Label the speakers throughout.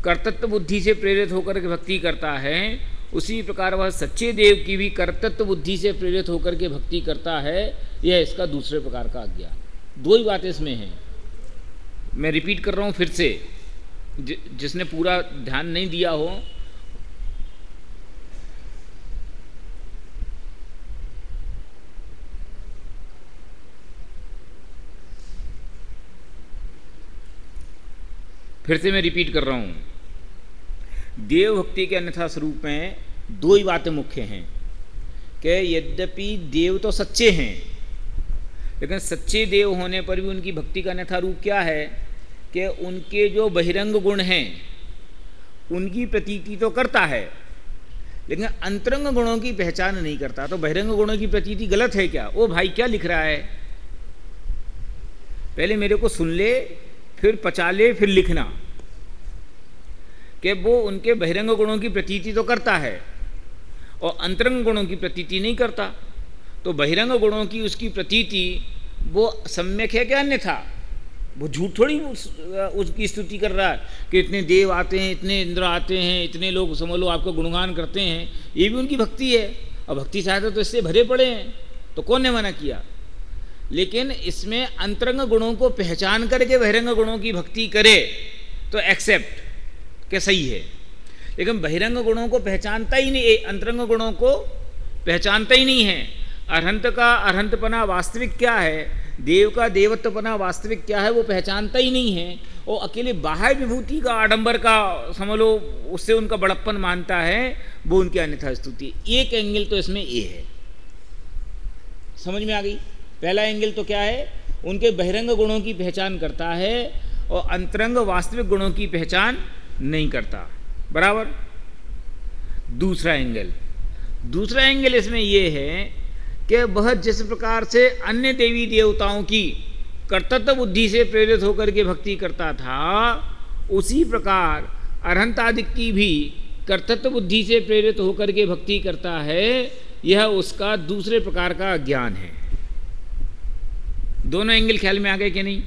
Speaker 1: कर्तृत्व बुद्धि से प्रेरित होकर के भक्ति करता है, उसी प्रकार वह सच्चे देव की भी कर्तृत्व बुद्धि से प्रेरित होकर के भक्ति करता है। यह इसका दूसरे प्रकार का अज्ञान। दो ही बातें इसमें हैं। मैं रिपीट कर रहा हूँ फिर से, जिसने पूरा ध्यान नहीं दिया हो। फिर से मैं रिपीट कर रहा हूँ, देव भक्ति के अन्यथा स्वरूप में दो ही बातें मुख्य हैं कि यद्यपि देव तो सच्चे हैं, लेकिन सच्चे देव होने पर भी उनकी भक्ति का अन्यथा रूप क्या है कि उनके जो बहिरंग गुण हैं उनकी प्रतीति तो करता है, लेकिन अंतरंग गुणों की पहचान नहीं करता। तो बहिरंग गुणों की प्रतीति गलत है क्या? ओ भाई क्या लिख रहा है, पहले मेरे को सुन ले, फिर पचा ले, फिर लिखना कि वो उनके बहिरंग गुणों की प्रतीति तो करता है और अंतरंग गुणों की प्रतीति नहीं करता। तो बहिरंग गुणों की उसकी प्रतीति वो सम्यक है क्या अन्यथा? वो झूठ थोड़ी उसकी स्तुति कर रहा है कि इतने देव आते हैं, इतने इंद्र आते हैं, इतने लोग समझ लो आपको गुणगान करते हैं, ये भी उनकी भक्ति है। और भक्ति साहित्य तो इससे भरे पड़े हैं, तो कौन ने मना किया? लेकिन इसमें अंतरंग गुणों को पहचान करके बहिरंग गुणों की भक्ति करे तो एक्सेप्ट के सही है, लेकिन बहिरंग गुणों को पहचानता ही नहीं, अंतरंग गुणों को पहचानता ही नहीं है। अरहंत का अरहंतपना वास्तविक क्या है, देव का देवत्वपना वास्तविक क्या है, वो पहचानता ही नहीं है। और अकेले बाह्य विभूति का आडंबर का समझ लो उससे उनका बड़प्पन मानता है, वो उनकी अन्यथा स्तुति। एक एंगल तो इसमें ये है, समझ में आ गई? पहला एंगल तो क्या है, उनके बहिरंग गुणों की पहचान करता है और अंतरंग वास्तविक गुणों की पहचान नहीं करता, बराबर। दूसरा एंगल इसमें यह है कि वह जिस प्रकार से अन्य देवी देवताओं की कर्तृत्व बुद्धि से प्रेरित होकर के भक्ति करता था, उसी प्रकार अरहंत आदि की भी कर्तृत्व बुद्धि से प्रेरित होकर के भक्ति करता है। यह उसका दूसरे प्रकार का ज्ञान है। दोनों एंगल ख्याल में आ गए कि नहीं?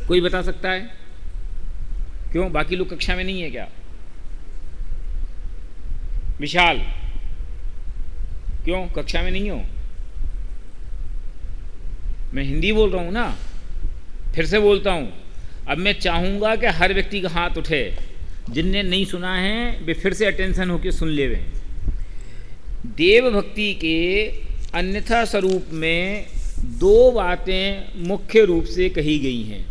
Speaker 1: कोई बता सकता है? क्यों, बाकी लोग कक्षा में नहीं है क्या? विशाल, क्यों कक्षा में नहीं हो? मैं हिंदी बोल रहा हूं ना, फिर से बोलता हूं। अब मैं चाहूंगा कि हर व्यक्ति का हाथ उठे, जिनने नहीं सुना है वे फिर से अटेंशन होकर सुन ले। देव भक्ति के अन्यथा स्वरूप में दो बातें मुख्य रूप से कही गई हैं।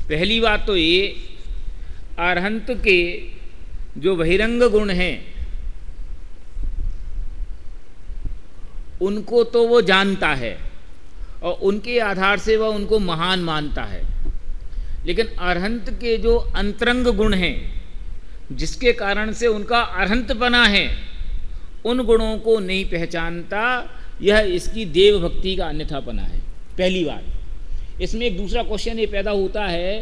Speaker 1: पहली बात तो ये, अरहंत के जो बहिरंग गुण हैं उनको तो वो जानता है और उनके आधार से वह उनको महान मानता है, लेकिन अरहंत के जो अंतरंग गुण हैं जिसके कारण से उनका अरहंतपना है, उन गुणों को नहीं पहचानता। यह इसकी देव भक्ति का अन्यथापना है। पहली बात। इसमें एक दूसरा क्वेश्चन ये पैदा होता है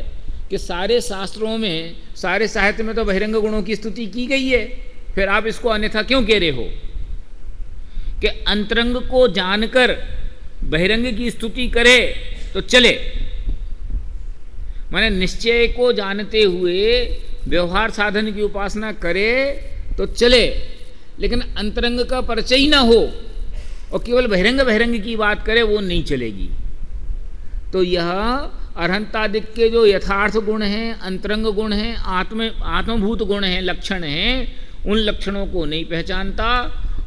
Speaker 1: कि सारे शास्त्रों में, सारे साहित्य में तो बहिरंग गुणों की स्तुति की गई है, फिर आप इसको अन्यथा क्यों कह रहे हो? कि अंतरंग को जानकर बहिरंग की स्तुति करे तो चले, माने निश्चय को जानते हुए व्यवहार साधन की उपासना करे तो चले, लेकिन अंतरंग का परिचय ही ना हो और केवल बहिरंग की बात करे वो नहीं चलेगी। तो यह अरहंतादिक के जो यथार्थ गुण हैं, अंतरंग गुण हैं, आत्मभूत गुण हैं, लक्षण हैं, उन लक्षणों को नहीं पहचानता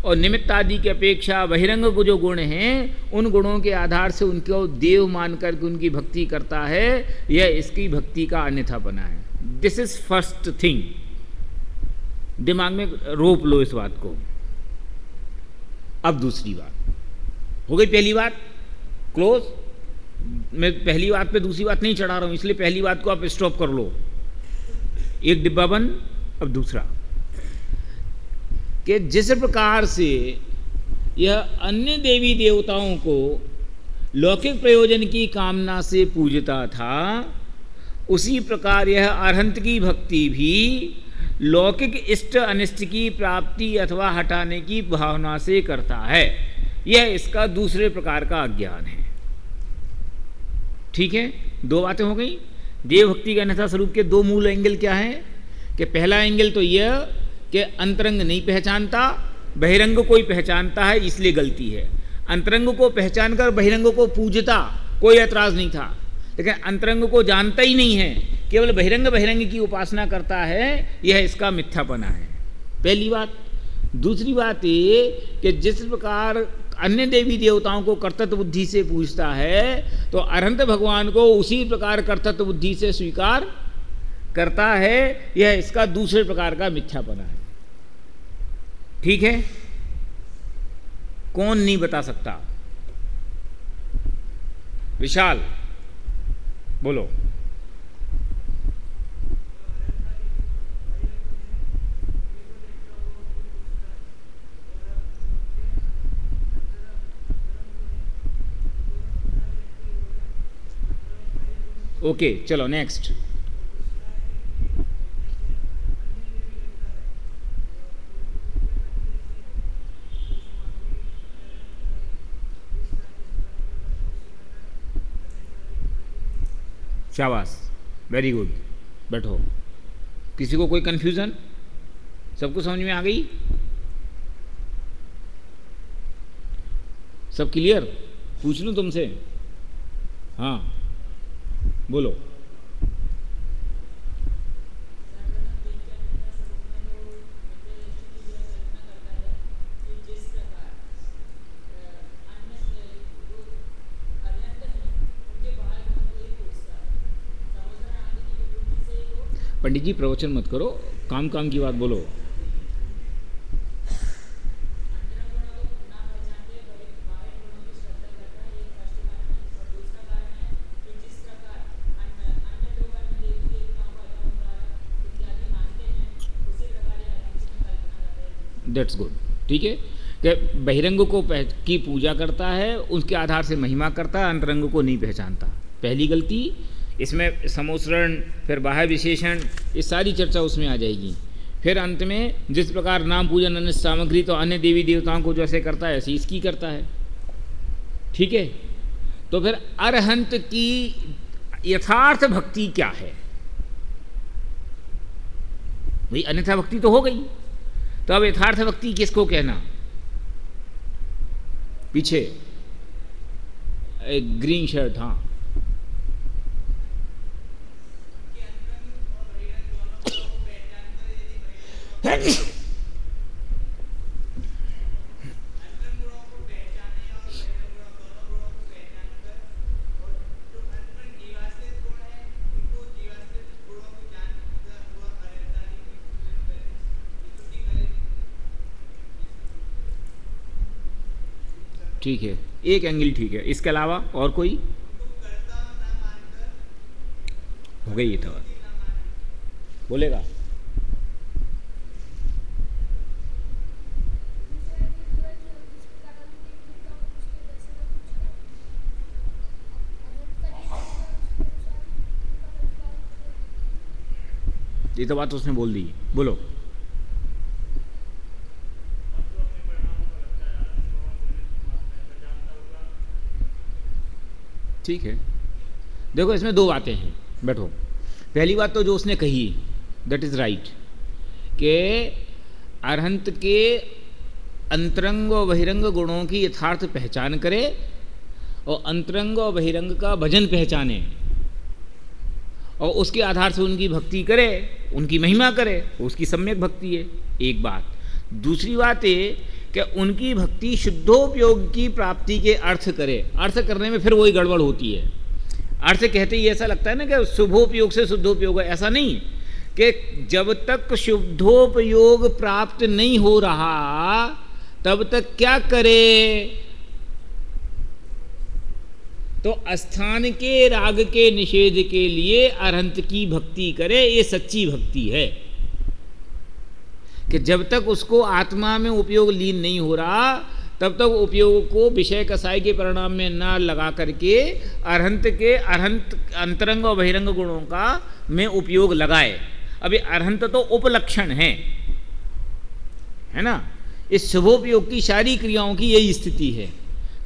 Speaker 1: और निमित्त आदि की अपेक्षा बहिरंग को जो गुण हैं उन गुणों के आधार से उनको देव मान करके उनकी भक्ति करता है। यह इसकी भक्ति का अन्यथापना है। दिस इज फर्स्ट थिंग, दिमाग में रोप लो इस बात को। अब दूसरी बात हो गई। पहली बात क्लोज। मैं पहली बात पे दूसरी बात नहीं चढ़ा रहा हूं, इसलिए पहली बात को आप स्टॉप कर लो। एक डिब्बा बंद। अब दूसरा कि जिस प्रकार से यह अन्य देवी देवताओं को लौकिक प्रयोजन की कामना से पूजता था, उसी प्रकार यह अरहंत की भक्ति भी लौकिक इष्ट अनिष्ट की प्राप्ति अथवा हटाने की भावना से करता है। यह इसका दूसरे प्रकार का अज्ञान है। ठीक है, दो बातें हो गई देव भक्ति के अन्यथा स्वरूप के दो मूल एंगल क्या हैं कि पहला एंगल तो यह कि अंतरंग नहीं पहचानता, बहिरंग को ही पहचानता है, इसलिए गलती है। अंतरंग को पहचान कर बहिरंग को पूजता, कोई ऐतराज नहीं था, लेकिन अंतरंग को जानता ही नहीं है, केवल बहिरंग की उपासना करता है, यह इसका मिथ्यापना है, पहली बात। दूसरी बात ये कि जिस प्रकार अन्य देवी देवताओं को कर्तृत्व बुद्धि से पूजता है, तो अरहंत भगवान को उसी प्रकार कर्तृत्व बुद्धि से स्वीकार करता है, यह इसका दूसरे प्रकार का मिथ्यापना है। ठीक है, कौन नहीं बता सकता? विशाल बोलो। ओके, चलो नेक्स्ट। शाबाश, वेरी गुड, बैठो। किसी को कोई कंफ्यूजन? सबको समझ में आ गई? सब क्लियर? पूछ लूं तुमसे? हाँ बोलो। पंडित जी प्रवचन मत करो, काम काम की बात बोलो। दैट्स गुड, ठीक है। कि बहिरंग को की पूजा करता है, उसके आधार से महिमा करता है, अंतरंग को नहीं पहचानता, पहली गलती। इसमें समोसरण, फिर बाह्य विशेषण, ये सारी चर्चा उसमें आ जाएगी। फिर अंत में जिस प्रकार नाम पूजन अन्य सामग्री तो अन्य देवी देवताओं को जैसे करता है ऐसे इसकी करता है, ठीक है। तो फिर अरहंत की यथार्थ भक्ति क्या है? भाई अन्यथा भक्ति तो हो गई, तो अब यथार्थ भक्ति किसको कहना? पीछे एक ग्रीन शर्ट, हाँ ठीक है, एक एंगल ठीक है। इसके अलावा और कोई? हो गई, ये तो बोलेगा। ये तो बात उसने बोल दी, बोलो। ठीक है, देखो इसमें दो बातें हैं, बैठो। पहली बात तो जो उसने कही दैट इज राइट, कि अरहंत के अंतरंग और बहिरंग गुणों की यथार्थ पहचान करे और अंतरंग और बहिरंग का भजन पहचाने और उसके आधार से उनकी भक्ति करे, उनकी महिमा करे, उसकी सम्यक भक्ति है, एक बात। दूसरी बात ये कि उनकी भक्ति शुद्धोपयोग की प्राप्ति के अर्थ करे। अर्थ करने में फिर वही गड़बड़ होती है। अर्थ कहते ही ऐसा लगता है ना कि शुभोपयोग से शुद्धोपयोग है, ऐसा नहीं। कि जब तक शुद्धोपयोग प्राप्त नहीं हो रहा तब तक क्या करे? तो स्थान के राग के निषेध के लिए अरहंत की भक्ति करे, ये सच्ची भक्ति है। कि जब तक उसको आत्मा में उपयोग लीन नहीं हो रहा तब तक उपयोग को विषय कसाई के परिणाम में न लगा करके अरहंत अंतरंग और बहिरंग गुणों का में उपयोग लगाए। अभी अरहंत तो उपलक्षण है ना। इस शुभोपयोग की सारी क्रियाओं की यही स्थिति है।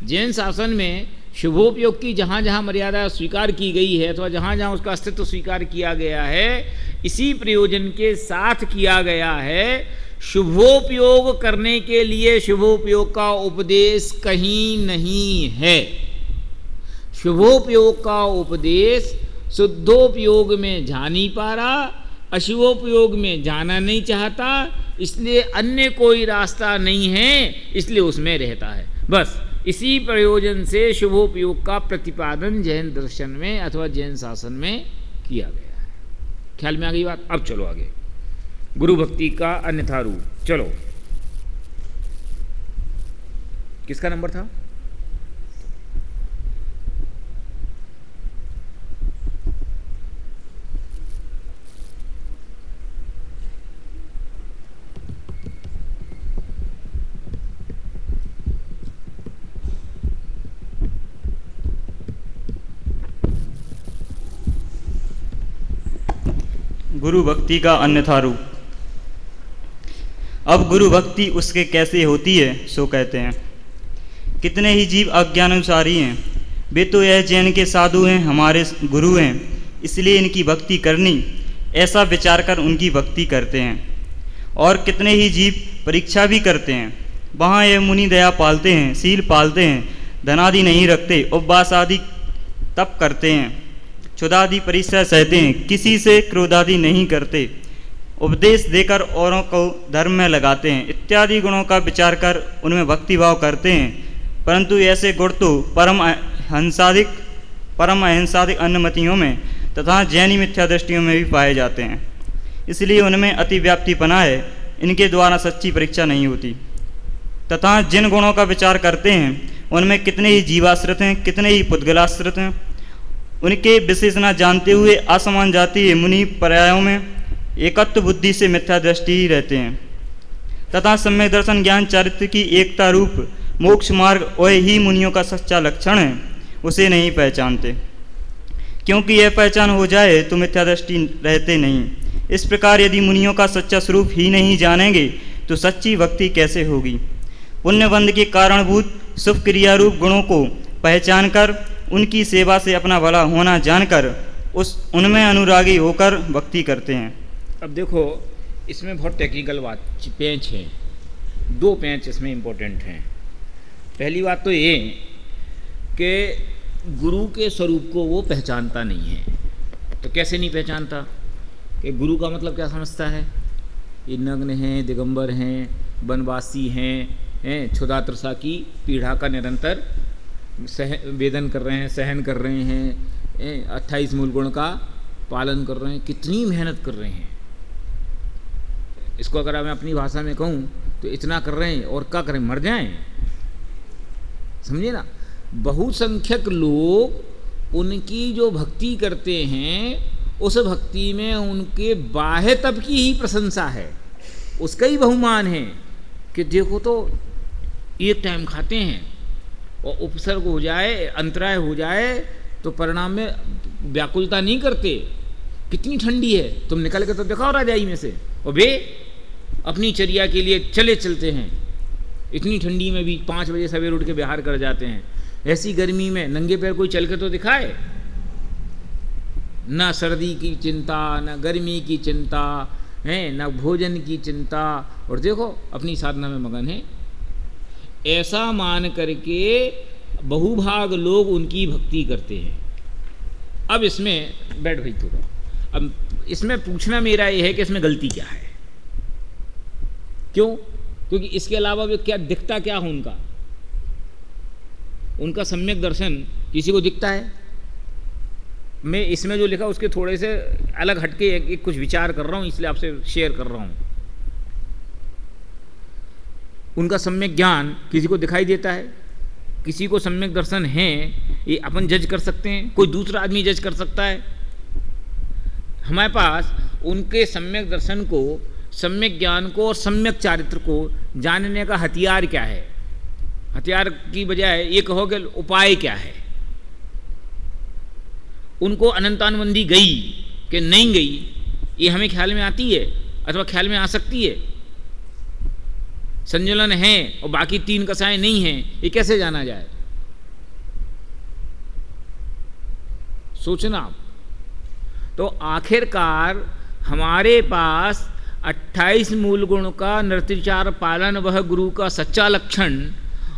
Speaker 1: जैन शासन में शुभोपयोग की जहाँ जहाँ मर्यादा स्वीकार की गई है अथवा जहाँ जहाँ उसका अस्तित्व स्वीकार किया गया है, इसी प्रयोजन के साथ किया गया है। शुभोपयोग करने के लिए शुभोपयोग का उपदेश कहीं नहीं है। शुभोपयोग का उपदेश शुद्धोपयोग में जा नहीं पा रहा, अशुभोपयोग में जाना नहीं चाहता, इसलिए अन्य कोई रास्ता नहीं है, इसलिए उसमें रहता है। बस इसी प्रयोजन से शुभोपयोग का प्रतिपादन जैन दर्शन में अथवा जैन शासन में किया गया है। ख्याल में आ गई बात? अब चलो आगे, गुरु भक्ति का अन्यथा रूप। चलो, किसका नंबर था?
Speaker 2: गुरु भक्ति का अन्यथा रूप। अब गुरु भक्ति उसके कैसे होती है सो कहते हैं। कितने ही जीव अज्ञानुसारी हैं, वे तो यह जैन के साधु हैं, हमारे गुरु हैं, इसलिए इनकी भक्ति करनी, ऐसा विचार कर उनकी भक्ति करते हैं। और कितने ही जीव परीक्षा भी करते हैं, वहाँ यह मुनि दया पालते हैं, सील पालते हैं, धनादि नहीं रखते, उपवास आदि तप करते हैं, क्षुधादि परिश्रय सहते हैं, किसी से क्रोधादि नहीं करते, उपदेश देकर औरों को धर्म में लगाते हैं, इत्यादि गुणों का विचार कर उनमें भक्ति भाव करते हैं। परंतु ऐसे गुण तो परम अहिंसादिक अन्नमतियों में तथा जैनी मिथ्या दृष्टियों में भी पाए जाते हैं, इसलिए उनमें अतिव्याप्तिपना है, इनके द्वारा सच्ची परीक्षा नहीं होती। तथा जिन गुणों का विचार करते हैं उनमें कितने ही जीवाश्रित हैं, कितने ही पुद्गलाश्रित हैं, उनके विशेष न जानते हुए असमान जाति मुनि पर्यायों में एकत्व बुद्धि से मिथ्या दृष्टि ही रहते हैं। तथा सम्यक दर्शन ज्ञान चरित्र की एकता रूप मोक्ष मार्ग वही मुनियों का सच्चा लक्षण है, उसे नहीं पहचानते, क्योंकि यह पहचान हो जाए तो मिथ्या दृष्टि रहते नहीं। इस प्रकार यदि मुनियों का सच्चा स्वरूप ही नहीं जानेंगे तो सच्ची भक्ति कैसे होगी। पुण्यबंध के कारणभूत शुभ क्रिया रूप गुणों को पहचान कर उनकी सेवा से अपना भला होना जानकर उनमें अनुरागी होकर भक्ति करते हैं।
Speaker 1: अब देखो, इसमें बहुत टेक्निकल बात पेंच है, दो पेंच इसमें इम्पोर्टेंट हैं। पहली बात तो ये कि गुरु के स्वरूप को वो पहचानता नहीं है। तो कैसे नहीं पहचानता? कि गुरु का मतलब क्या समझता है? ये नग्न हैं, दिगंबर हैं, वनवासी हैं, क्षुधा तृषा की पीड़ा का निरंतर वेदन कर रहे हैं, सहन कर रहे हैं, 28 मूल गुण का पालन कर रहे हैं, कितनी मेहनत कर रहे हैं। इसको अगर मैं अपनी भाषा में कहूँ तो इतना कर रहे हैं और क्या करें, मर जाएं। समझिए ना, बहुसंख्यक लोग उनकी जो भक्ति करते हैं उस भक्ति में उनके बाह्य तप की ही प्रशंसा है, उसका ही बहुमान है कि देखो तो एक टाइम खाते हैं और उपसर्ग हो जाए, अंतराय हो जाए तो परिणाम में व्याकुलता नहीं करते। कितनी ठंडी है, तुम निकल के तो दिखाओ रजाई में से, और वे अपनी चर्या के लिए चलते हैं। इतनी ठंडी में भी 5 बजे सवेर उठ के बिहार कर जाते हैं। ऐसी गर्मी में नंगे पैर कोई चल के तो दिखाए। ना सर्दी की चिंता, ना गर्मी की चिंता है, ना भोजन की चिंता, और देखो अपनी साधना में मगन है। ऐसा मान करके बहुभाग लोग उनकी भक्ति करते हैं। अब इसमें बैठ भाई थोड़ा, अब इसमें पूछना मेरा ये है कि इसमें गलती क्या है? क्यों? क्योंकि इसके अलावा भी क्या दिखता क्या हो उनका सम्यक दर्शन किसी को दिखता है? मैं इसमें जो लिखा उसके थोड़े से अलग हटके एक कुछ विचार कर रहा हूँ, इसलिए आपसे शेयर कर रहा हूँ। उनका सम्यक ज्ञान किसी को दिखाई देता है, किसी को सम्यक दर्शन है, ये अपन जज कर सकते हैं, कोई दूसरा आदमी जज कर सकता है। हमारे पास उनके सम्यक दर्शन को, सम्यक ज्ञान को और सम्यक चारित्र को जानने का हथियार क्या है? हथियार की बजाय ये कहो कि उपाय क्या है? उनको अनंतानुबंधी गई कि नहीं गई, ये हमें ख्याल में आती है अथवा ख्याल में आ सकती है? संजलन है और बाकी 3 कसाएं नहीं हैं, ये कैसे जाना जाए? सोचना। तो आखिरकार हमारे पास 28 मूल गुण का नृत्याचार पालन वह गुरु का सच्चा लक्षण,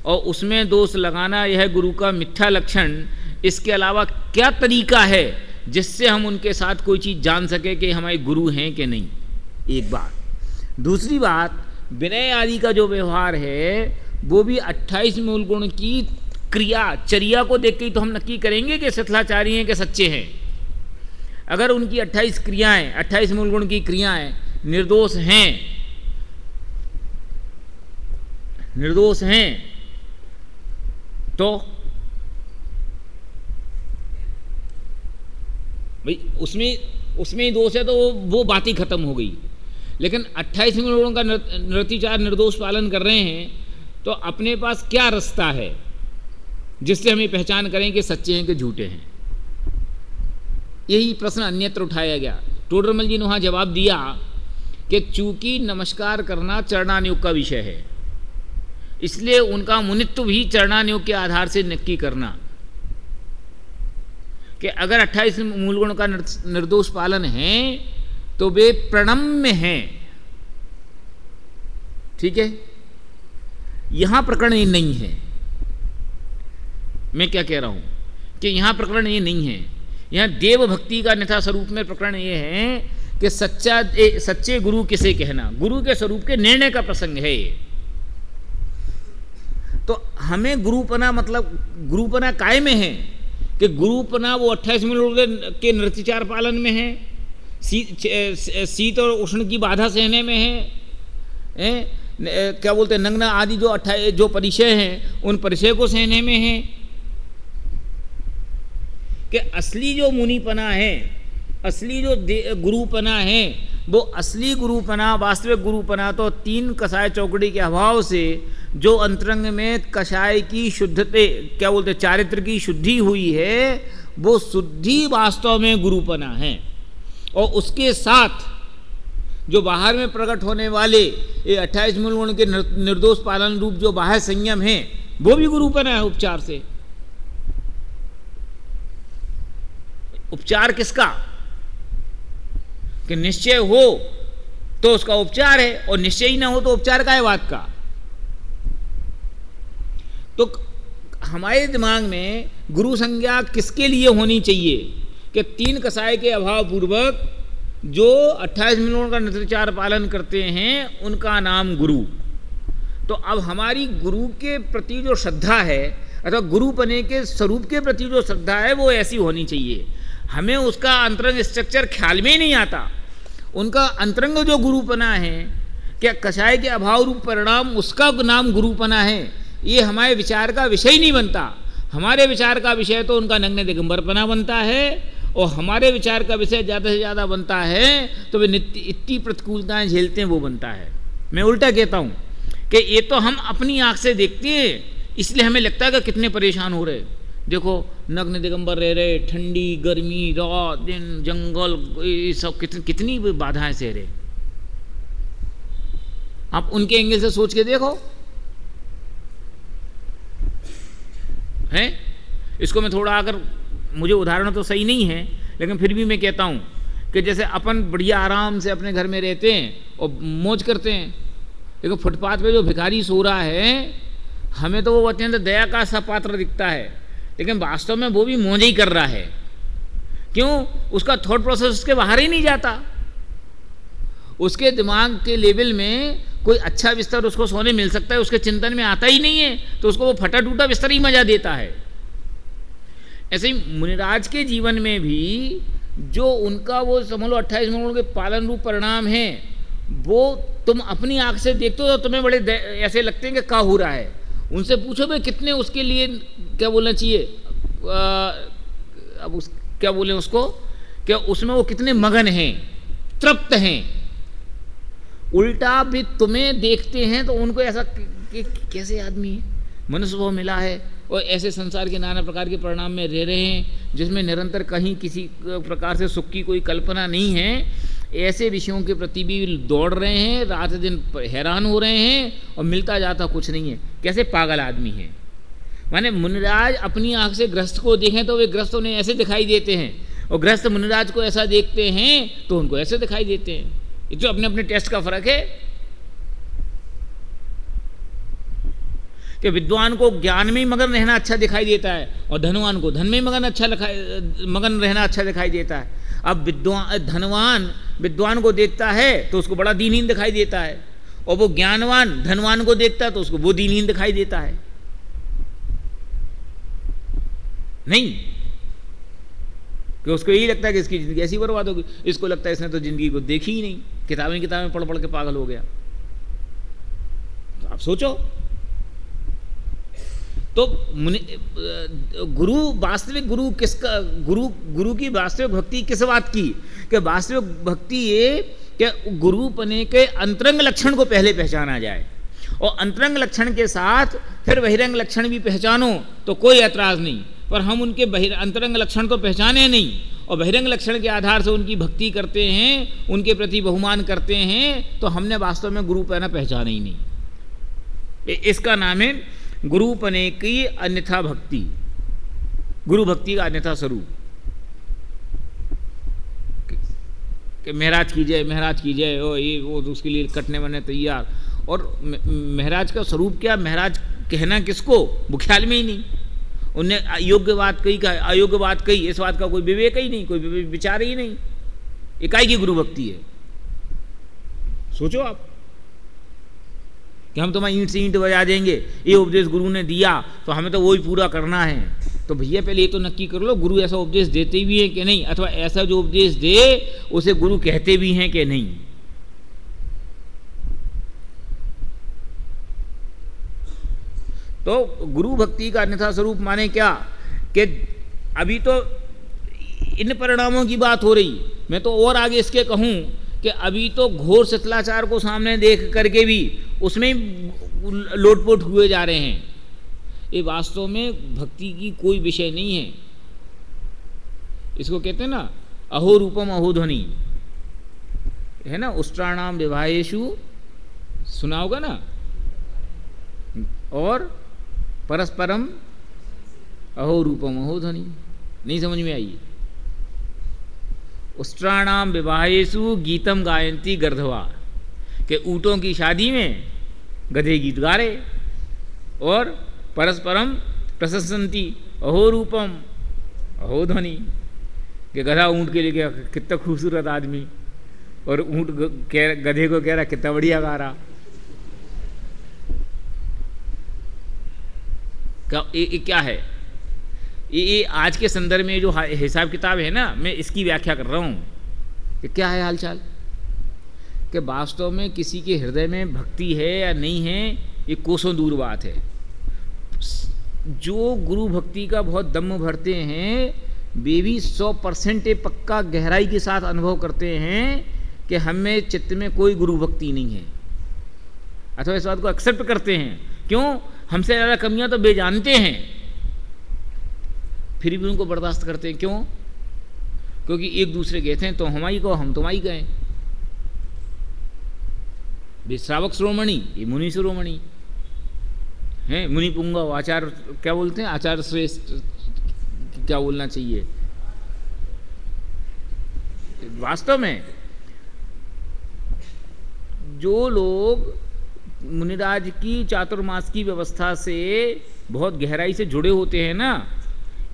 Speaker 1: और उसमें दोष लगाना यह गुरु का मिथ्या लक्षण। इसके अलावा क्या तरीका है जिससे हम उनके साथ कोई चीज़ जान सके कि हमारे गुरु हैं कि नहीं, एक बात। दूसरी बात, विनय आदि का जो व्यवहार है वो भी 28 मूल गुण की क्रिया चर्या को देख के ही तो हम नक्की करेंगे कि शिथिलाचारी हैं कि सच्चे हैं। अगर उनकी 28 क्रियाएं, 28 मूल गुण की क्रियाएं निर्दोष हैं तो भाई उसमें ही दोष है, तो वो बात ही खत्म हो गई। लेकिन 28 मूल गुणों का नृत्याचार निर्दोष पालन कर रहे हैं तो अपने पास क्या रास्ता है जिससे हमें पहचान करें कि सच्चे हैं कि झूठे हैं। यही प्रश्न अन्यत्र उठाया गया। टोडरमल जी ने वहाँ जवाब दिया कि चूंकि नमस्कार करना चरणानुयोग का विषय है, इसलिए उनका मुनित्व भी चरणानुयोग के आधार से नक्की करना कि अगर 28 मूल गुण का निर्दोष पालन है तो वे प्रणम्य हैं। ठीक है, यहां प्रकरण ये नहीं है। मैं क्या कह रहा हूं कि यहां प्रकरण ये नहीं है। यहां देव भक्ति का अन्यथा स्वरूप में प्रकरण ये है कि सच्चे गुरु किसे कहना, गुरु के स्वरूप के निर्णय का प्रसंग है ये। तो हमें गुरुपना मतलब गुरुपना काय में है कि गुरुपना वो 28 मूल के नृत्याचार पालन में है, शीत और उष्ण की बाधा सहने में है, क्या बोलते हैं नग्न आदि जो परिचय हैं उन परिचय को सहने में है, कि असली जो मुनिपना है, असली जो गुरुपना है, वो असली गुरुपना, वास्तविक गुरुपना तो 3 कषाय चौकड़ी के अभाव से जो अंतरंग में कषाय की शुद्धते, क्या बोलते हैं चारित्र की शुद्धि हुई है, वो शुद्धि वास्तव में गुरुपना है। और उसके साथ जो बाहर में प्रकट होने वाले ये 28 मूल गुण के निर्दोष पालन रूप जो बाह्य संयम है वो भी गुरुपना है। उपचार से, उपचार किसका कि निश्चय हो तो उसका उपचार है, और निश्चय ही ना हो तो उपचार का है बात का। तो हमारे दिमाग में गुरु संज्ञा किसके लिए होनी चाहिए कि 3 कषाय के अभाव पूर्वक जो 28 मूल का नृत्याचार पालन करते हैं उनका नाम गुरु। तो अब हमारी गुरु के प्रति जो श्रद्धा है अथवा गुरुपने के स्वरूप के प्रति जो श्रद्धा है वो ऐसी होनी चाहिए। हमें उसका अंतरंग स्ट्रक्चर ख्याल में ही नहीं आता। उनका अंतरंग जो गुरुपना है, क्या कषाय के अभाव रूप परिणाम उसका नाम गुरुपना है, ये हमारे विचार का विषय नहीं बनता। हमारे विचार का विषय तो उनका नग्न दिगंबरपना बनता है, और हमारे विचार का विषय ज़्यादा से ज़्यादा बनता है तो वे नित्य इतनी प्रतिकूलताएं झेलते हैं वो बनता है। मैं उल्टा कहता हूँ कि ये तो हम अपनी आँख से देखते हैं, इसलिए हमें लगता है कि कितने परेशान हो रहे। देखो नग्न दिगंबर रह रहे, ठंडी गर्मी रात दिन जंगल, ये सब कितनी बाधाएं सह रहे। आप उनके एंगल से सोच के देखो हैं। इसको मैं थोड़ा, अगर मुझे उदाहरण तो सही नहीं है लेकिन फिर भी मैं कहता हूँ कि जैसे अपन बढ़िया आराम से अपने घर में रहते हैं और मौज करते हैं, देखो फुटपाथ पे जो भिखारी सो रहा है हमें तो वो अत्यंत दया का सा पात्र दिखता है, लेकिन वास्तव में वो भी मौज ही कर रहा है। क्यों? उसका थॉट प्रोसेस उसके बाहर ही नहीं जाता। उसके दिमाग के लेवल में कोई अच्छा बिस्तर उसको सोने मिल सकता है, उसके चिंतन में आता ही नहीं है, तो उसको वो फटा टूटा बिस्तर ही मजा देता है। ऐसे ही मुनिराज के जीवन में भी जो उनका वो समझ लो 28 मूल के पालन रूप परिणाम है, वो तुम अपनी आंख से देखते हो तो तुम्हें बड़े ऐसे लगते हैं कि क्या हो रहा है। उनसे पूछो भाई कितने उसके लिए क्या बोलना चाहिए, अब उस क्या बोले उसको, क्या उसमें वो कितने मगन हैं, तृप्त हैं। उल्टा भी तुम्हें देखते हैं तो उनको ऐसा कि कैसे आदमी है, मनुष्य वो मिला है और ऐसे संसार के नाना प्रकार के परिणाम में रह रहे हैं जिसमें निरंतर कहीं किसी प्रकार से सुख की कोई कल्पना नहीं है। ऐसे विषयों के प्रति भी दौड़ रहे हैं, रात दिन हैरान हो रहे हैं और मिलता जाता कुछ नहीं है। कैसे पागल आदमी है। माने मुनिराज अपनी आंख से ग्रस्त को देखें तो वे ग्रस्त उन्हें ऐसे दिखाई देते हैं और गृहस्थ मुनिराज को ऐसा देखते हैं तो उनको ऐसे दिखाई देते हैं। ये तो अपने अपने टेस्ट का फर्क है कि विद्वान को ज्ञान में ही मगन रहना अच्छा दिखाई देता है और धनवान को धन में ही मगन रहना अच्छा दिखाई देता है। अब धनवान विद्वान को देखता है तो उसको बड़ा दीनहीन दिखाई देता है, और वो ज्ञानवान धनवान को देखता है तो उसको वो दीनहीन दिखाई देता है। नहीं कि उसको यही लगता है कि इसकी जिंदगी ऐसी बर्बाद होगी, इसको लगता है इसने तो जिंदगी को देखी ही नहीं, किताबें पढ़ पढ़ के पागल हो गया। तो आप सोचो, तो गुरु वास्तविक गुरु किसका, गुरु की वास्तविक भक्ति किस बात की, कि वास्तविक भक्ति ये कि गुरु बने के अंतरंग लक्षण को पहले पहचाना जाए, और अंतरंग लक्षण के साथ फिर बहिरंग लक्षण भी पहचानो तो कोई ऐतराज नहीं, पर हम उनके अंतरंग लक्षण तो पहचाने नहीं और बहिरंग लक्षण के आधार से उनकी भक्ति करते हैं, उनके प्रति बहुमान करते हैं, तो हमने वास्तव में गुरु पना पहचाना ही नहीं। इसका नाम है गुरुपने की अन्यथा भक्ति, गुरु भक्ति का अन्यथा स्वरूप। कि महाराज की जय ओ ये वो उसके लिए कटने बने तैयार, और महाराज का स्वरूप क्या, महाराज कहना किसको, वो ख्याल में ही नहीं। उनने योग्य बात कही का अयोग्य बात कही, इस बात का कोई विवेक ही नहीं, कोई विचार ही नहीं। इकाई की गुरु भक्ति है। सोचो आप कि हम तुम्हारी ईंट से ईंट बजा देंगे, ये उपदेश गुरु ने दिया तो हमें तो वही पूरा करना है। तो भैया पहले ये तो नक्की कर लो गुरु ऐसा उपदेश देते भी हैं कि नहीं, अथवा ऐसा जो उपदेश दे उसे गुरु कहते भी हैं कि नहीं। तो गुरु भक्ति का अन्यथा स्वरूप माने क्या, कि अभी तो इन परिणामों की बात हो रही, मैं तो और आगे इसके कहूं कि अभी तो घोर शिथिलाचार को सामने देख करके भी उसमें लोटपोट हुए जा रहे हैं। ये वास्तव में भक्ति की कोई विषय नहीं है। इसको कहते हैं ना अहो रूपम अहो ध्वनि, है ना, उष्ट्राणाम विवाहेषु सुना होगा ना, और परस्परम अहो रूपम अहो ध्वनि, नहीं समझ में आई। उष्ट्राणाम विवाहेषु गीतम गायंती गर्धवा, के ऊँटों की शादी में गधे गीत गा रहे, और परस्परम प्रशंसन्ति अहो रूपम अहो ध्वनि, कि गधा ऊँट के लिए क्या कितना खूबसूरत आदमी, और ऊँट गधे को कह रहा कितना बढ़िया गा रहा। क्या है ये आज के संदर्भ में जो हिसाब किताब है ना, मैं इसकी व्याख्या कर रहा हूँ कि क्या है हालचाल, कि वास्तव में किसी के हृदय में भक्ति है या नहीं है ये कोसों दूर बात है। जो गुरु भक्ति का बहुत दम भरते हैं वे भी 100% पक्का गहराई के साथ अनुभव करते हैं कि हमें चित्त में कोई गुरु भक्ति नहीं है, अथवा इस बात को एक्सेप्ट करते हैं। क्यों, हमसे ज़्यादा कमियां तो बेजानते हैं, फिर भी उनको बर्दाश्त करते हैं। क्यों, क्योंकि एक दूसरे कहते हैं तो हमारी कहो हम तुम्हारी कहें। श्रावक श्रोमणी ये मुनि शिरोमणि हैं, मुनि पुंगा आचार्य क्या बोलते हैं, आचार्य श्रेष्ठ क्या बोलना चाहिए। वास्तव में जो लोग मुनिराज की चातुर्मास की व्यवस्था से बहुत गहराई से जुड़े होते हैं ना,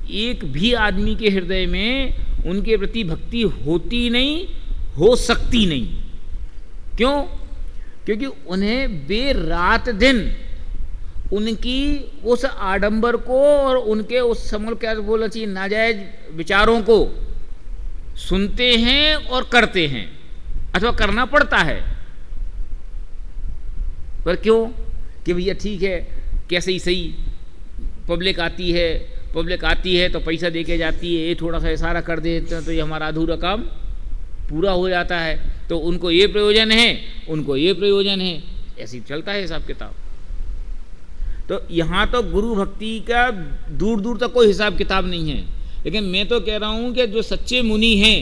Speaker 1: एक भी आदमी के हृदय में उनके प्रति भक्ति होती नहीं, हो सकती नहीं। क्यों, क्योंकि उन्हें बेरात दिन उनकी उस आडंबर को और उनके उस समूल क्या बोलना चाहिए नाजायज विचारों को सुनते हैं और करते हैं, अथवा करना पड़ता है। पर क्यों, कि भैया ठीक है कैसे ही सही, पब्लिक आती है तो पैसा दे के जाती है, ये थोड़ा सा इशारा कर देते हैं तो ये हमारा अधूरा काम पूरा हो जाता है, तो उनको ये प्रयोजन है, उनको ये प्रयोजन है, ऐसे ही चलता है हिसाब किताब। तो यहाँ तो गुरु भक्ति का दूर दूर तक कोई हिसाब किताब नहीं है। लेकिन मैं तो कह रहा हूँ कि जो सच्चे मुनि हैं,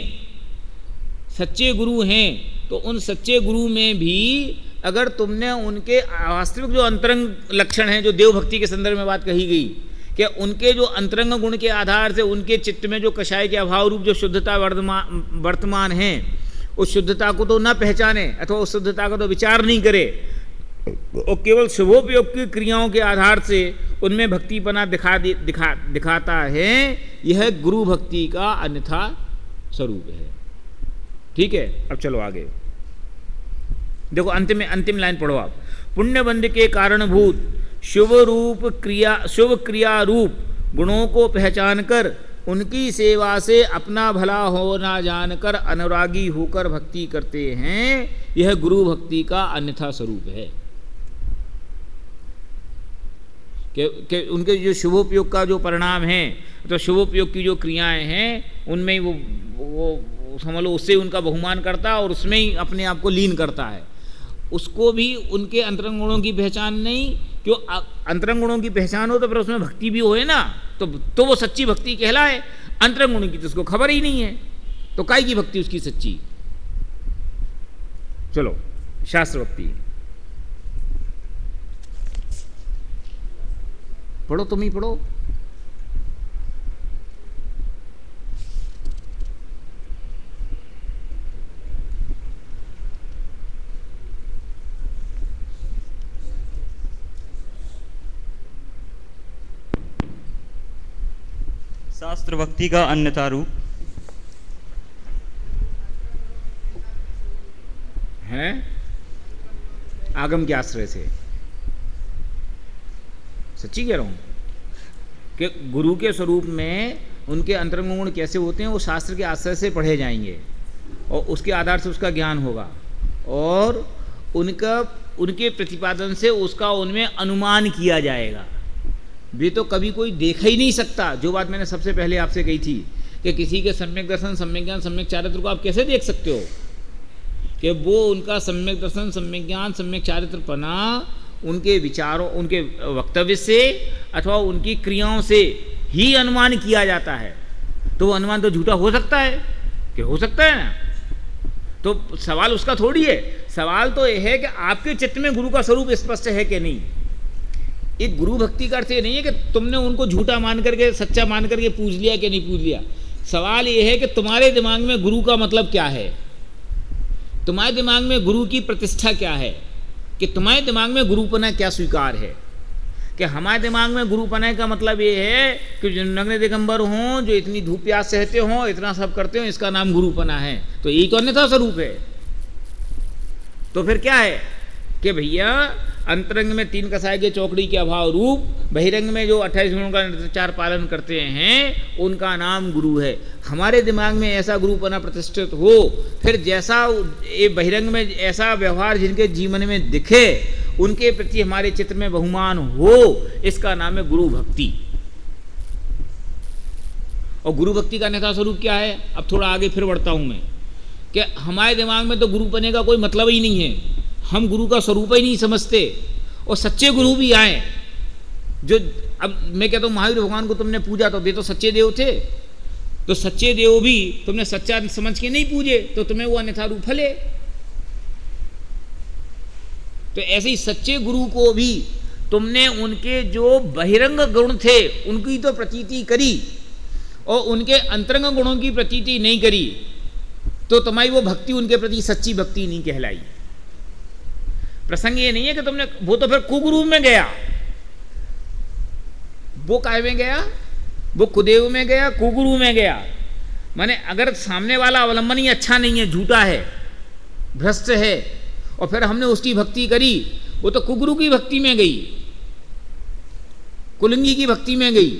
Speaker 1: सच्चे गुरु हैं, तो उन सच्चे गुरु में भी अगर तुमने उनके वास्तविक जो अंतरंग लक्षण हैं, जो देव भक्ति के संदर्भ में बात कही गई कि उनके जो अंतरंग गुण के आधार से उनके चित्त में जो कषाय के अभाव रूप जो शुद्धता वर्तमान है, उस शुद्धता को तो न पहचाने अथवा उस शुद्धता का तो विचार नहीं करे और केवल शुभोपयोग की क्रियाओं के आधार से उनमें भक्तिपना दिखाता है, यह गुरु भक्ति का अन्यथा स्वरूप है। ठीक है, अब चलो आगे देखो, अंतिम लाइन पढ़ो आप। पुण्यबंध के कारणभूत शुभ क्रिया रूप गुणों को पहचान कर उनकी सेवा से अपना भला होना जानकर अनुरागी होकर भक्ति करते हैं, यह गुरु भक्ति का अन्यथा स्वरूप है। कि उनके जो शुभोपयोग का जो परिणाम है, तो शुभोपयोग की जो क्रियाएं हैं उनमें वो समझ लो उससे उनका बहुमान करता है और उसमें ही अपने आप को लीन करता है। उसको भी उनके अंतरंग गुणों की पहचान नहीं, क्यों अंतरंग गुणों की पहचान हो तो फिर उसमें भक्ति भी होए ना, तो वो सच्ची भक्ति कहलाए। अंतरंग गुणों की तो उसको खबर ही नहीं है, तो काई की भक्ति उसकी सच्ची। चलो शास्त्र भक्ति पढ़ो, तुम ही पढ़ो।
Speaker 2: शास्त्र भक्ति का अन्यथा रूप
Speaker 1: है आगम के आश्रय से। सच्ची कह रहा हूं कि गुरु के स्वरूप में उनके अंतरंग गुण कैसे होते हैं वो शास्त्र के आश्रय से पढ़े जाएंगे और उसके आधार से उसका ज्ञान होगा और उनके प्रतिपादन से उसका उनमें अनुमान किया जाएगा। वे तो कभी कोई देख ही नहीं सकता। जो बात मैंने सबसे पहले आपसे कही थी कि किसी के सम्यक दर्शन, सम्यक ज्ञान, सम्यक चारित्र को आप कैसे देख सकते हो कि वो उनका सम्यक दर्शन, सम्यक ज्ञान, सम्यक चारित्रपना उनके विचारों, उनके वक्तव्य से अथवा उनकी क्रियाओं से ही अनुमान किया जाता है। तो वो अनुमान तो झूठा हो सकता है कि हो सकता है ना। तो सवाल उसका थोड़ी है, सवाल तो यह है कि आपके चित्त में गुरु का स्वरूप स्पष्ट है कि नहीं। एक गुरु भक्ति का अर्थ ये नहीं है कि तुमने उनको झूठा मान करके, सच्चा मान करके पूज लिया कि नहीं पूज लिया। सवाल ये है कि तुम्हारे दिमाग में गुरु का मतलब क्या है, तुम्हारे दिमाग में गुरु की प्रतिष्ठा क्या है, कि तुम्हारे दिमाग में गुरुपना क्या स्वीकार है। कि हमारे दिमाग में गुरुपना का मतलब ये है कि जो नग्न दिगंबर हों, जो इतनी धूप प्यास सहते हों, इतना सब करते हो, इसका नाम गुरुपना है। तो यही तो अन्यथा स्वरूप है। तो फिर क्या है कि भैया अंतरंग में 3 कसाय के चौकड़ी के अभाव रूप, बहिरंग में जो 28 गुणों का निर्विचार पालन करते हैं, उनका नाम गुरु है। हमारे दिमाग में ऐसा गुरुपना प्रतिष्ठित हो, फिर जैसा ये बहिरंग में ऐसा व्यवहार जिनके जीवन में दिखे, उनके प्रति हमारे चित्त में बहुमान हो, इसका नाम है गुरु भक्ति। और गुरु भक्ति का अन्यथा स्वरूप क्या है, अब थोड़ा आगे फिर बढ़ता हूं मैं, कि हमारे दिमाग में तो गुरुपने का कोई मतलब ही नहीं है, हम गुरु का स्वरूप ही नहीं समझते। और सच्चे गुरु भी आए, जो अब मैं कहता हूँ महावीर भगवान को तुमने पूजा तो वे तो सच्चे देव थे, तो सच्चे देव भी तुमने सच्चा समझ के नहीं पूजे तो तुम्हें वो अन्यथा रूप फले। तो ऐसे ही सच्चे गुरु को भी तुमने उनके जो बहिरंग गुण थे उनकी तो प्रतीति करी और उनके अंतरंग गुणों की प्रतीति नहीं करी, तो तुम्हारी वो भक्ति उनके प्रति सच्ची भक्ति नहीं कहलाई। प्रसंग ये नहीं है कि तुमने, वो तो फिर कुगुरु में गया, वो काय में गया, वो कुदेव में गया, कुगुरु में गया। माने अगर सामने वाला अवलंबन ही अच्छा नहीं है, झूठा है, भ्रष्ट है, और फिर हमने उसकी भक्ति करी, वो तो कुगुरु की भक्ति में गई, कुलिंगी की भक्ति में गई।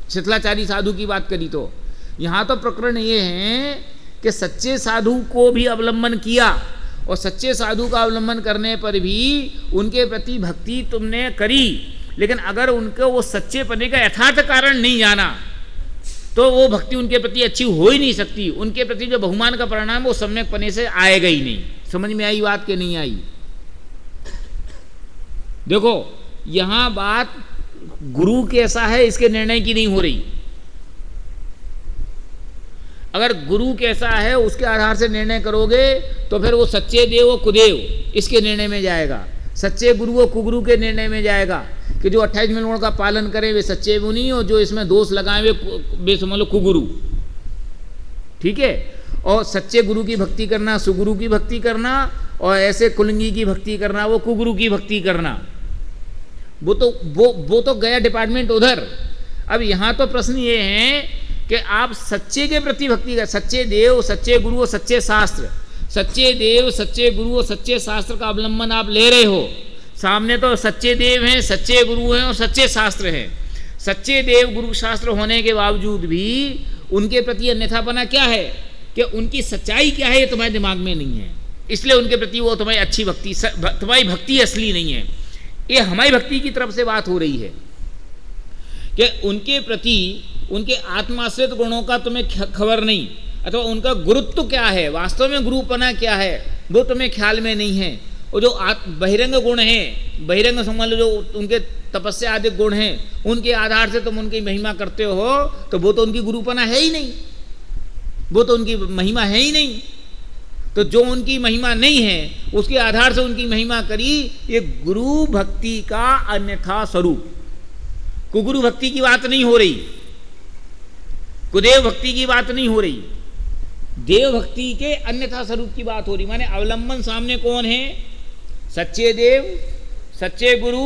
Speaker 1: शीतलाचारी साधु की बात करी तो यहां तो प्रकरण ये है कि सच्चे साधु को भी अवलंबन किया और सच्चे साधु का अवलंबन करने पर भी उनके प्रति भक्ति तुमने करी, लेकिन अगर उनको वो सच्चे पने का यथार्थ कारण नहीं जाना तो वो भक्ति उनके प्रति अच्छी हो ही नहीं सकती। उनके प्रति जो बहुमान का परिणाम वो सम्यक पने से आएगा ही नहीं। समझ में आई बात कि नहीं आई? देखो यहां बात गुरु कैसा है इसके निर्णय की नहीं हो रही। अगर गुरु कैसा है उसके आधार से निर्णय करोगे तो फिर वो सच्चे देव व कुदेव इसके निर्णय में जाएगा, सच्चे गुरु व कुगुरु के निर्णय में जाएगा, कि जो 28 मूल गुणों का पालन करें वे सच्चे मुनि, और जो इसमें दोष लगाए वे समझ लो कुगुरु। ठीक है, और सच्चे गुरु की भक्ति करना सुगुरु की भक्ति करना, और ऐसे कुलिंगी की भक्ति करना वो कुगुरु की भक्ति करना, वो तो गया डिपार्टमेंट उधर। अब यहाँ तो प्रश्न ये है कि आप सच्चे के प्रति भक्ति कर, सच्चे देव सच्चे गुरु और सच्चे शास्त्र, सच्चे देव सच्चे गुरु और सच्चे शास्त्र का अवलंबन आप ले रहे हो। सामने तो सच्चे देव हैं, सच्चे गुरु हैं और सच्चे शास्त्र हैं। सच्चे देव गुरु शास्त्र होने के बावजूद भी उनके प्रति अन्यथापना क्या है कि उनकी सच्चाई क्या है ये तुम्हारे दिमाग में नहीं है, इसलिए उनके प्रति वो तुम्हारी अच्छी भक्ति, तुम्हारी भक्ति असली नहीं है। ये हमारी भक्ति की तरफ से बात हो रही है कि उनके प्रति उनके आत्माश्रित गुणों का तुम्हें खबर नहीं, अथवा उनका गुरुत्व क्या है, वास्तव में गुरुपना क्या है वो तुम्हें ख्याल में नहीं है। और जो बहिरंग गुण हैं, बहिरंग समझ लो जो उनके तपस्या आदि गुण हैं, उनके आधार से तुम उनकी महिमा करते हो, तो वो तो उनकी गुरुपना है ही नहीं, वो तो उनकी महिमा है ही नहीं। तो जो उनकी महिमा नहीं है उसके आधार से उनकी महिमा करी, ये गुरु भक्ति का अन्यथा स्वरूप। कुगुरु भक्ति की बात नहीं हो रही, कुदेव भक्ति की बात नहीं हो रही, देव भक्ति के अन्यथा स्वरूप की बात हो रही। माने अवलंबन सामने कौन है? सच्चे देव सच्चे गुरु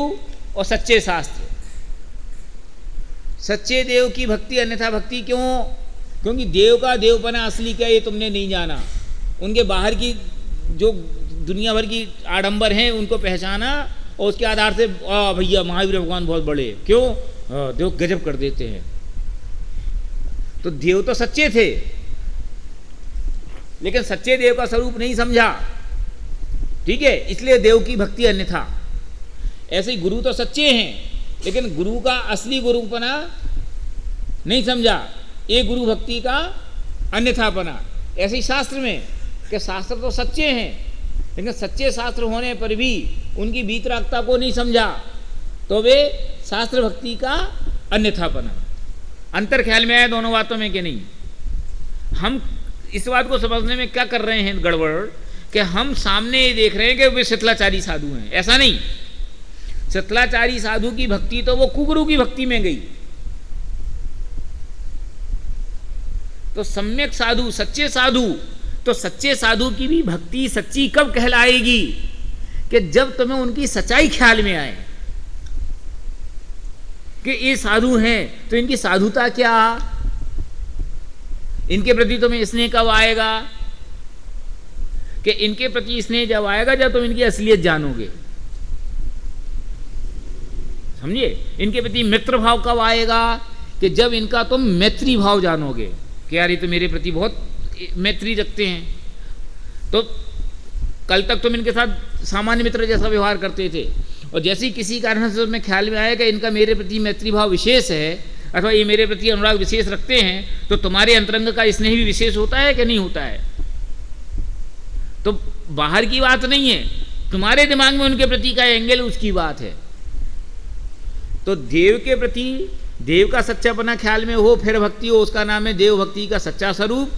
Speaker 1: और सच्चे शास्त्र। सच्चे देव की भक्ति अन्यथा भक्ति क्यों? क्योंकि देव का देवपना असली क्या ये तुमने नहीं जाना, उनके बाहर की जो दुनिया भर की आडंबर हैं उनको पहचाना, और उसके आधार से भैया महावीर भगवान बहुत बड़े, क्यों देव गजब कर देते हैं। तो देव तो सच्चे थे, लेकिन सच्चे देव का स्वरूप नहीं समझा, ठीक है, इसलिए देव की भक्ति अन्यथा। ऐसे ही गुरु तो सच्चे हैं, लेकिन गुरु का असली गुरुपना नहीं समझा, ये गुरु भक्ति का अन्यथापना। ऐसे ही शास्त्र में कि शास्त्र तो सच्चे हैं, लेकिन सच्चे शास्त्र होने पर भी उनकी वीतरागता को नहीं समझा, तो वे शास्त्र भक्ति का अन्यथापना। अंतर ख्याल में आया दोनों बातों में कि नहीं? हम इस बात को समझने में क्या कर रहे हैं गड़बड़ कि हम सामने ये देख रहे हैं कि वे शीतलाचारी साधु हैं, ऐसा नहीं। शीतलाचारी साधु की भक्ति तो वो कुगुरु की भक्ति में गई। तो सम्यक साधु सच्चे साधु, तो सच्चे साधु की भी भक्ति सच्ची कब कहलाएगी? कि जब तुम्हें उनकी सच्चाई ख्याल में आए कि ये साधु हैं, तो इनकी साधुता क्या, इनके प्रति तुम्हें स्नेह कब आएगा? कि इनके प्रति स्नेह जब आएगा जब तुम इनकी असलियत जानोगे, समझिए। इनके प्रति मित्र भाव कब आएगा? कि जब इनका तुम मैत्री भाव जानोगे कि यार ये तो मेरे प्रति बहुत मैत्री रखते हैं। तो कल तक तुम इनके साथ सामान्य मित्र जैसा व्यवहार करते थे, और जैसे ही किसी कारण से तुम्हें ख्याल में आया कि इनका मेरे प्रति मैत्री भाव विशेष है, अथवा ये मेरे प्रति अनुराग विशेष रखते हैं, तो तुम्हारे अंतरंग का स्नेह भी विशेष होता है कि नहीं होता है? तो बाहर की बात नहीं है, तुम्हारे दिमाग में उनके प्रति का एंगल उसकी बात है। तो देव के प्रति देव का सच्चापना ख्याल में हो, फिर भक्ति हो, उसका नाम है देव भक्ति का सच्चा स्वरूप।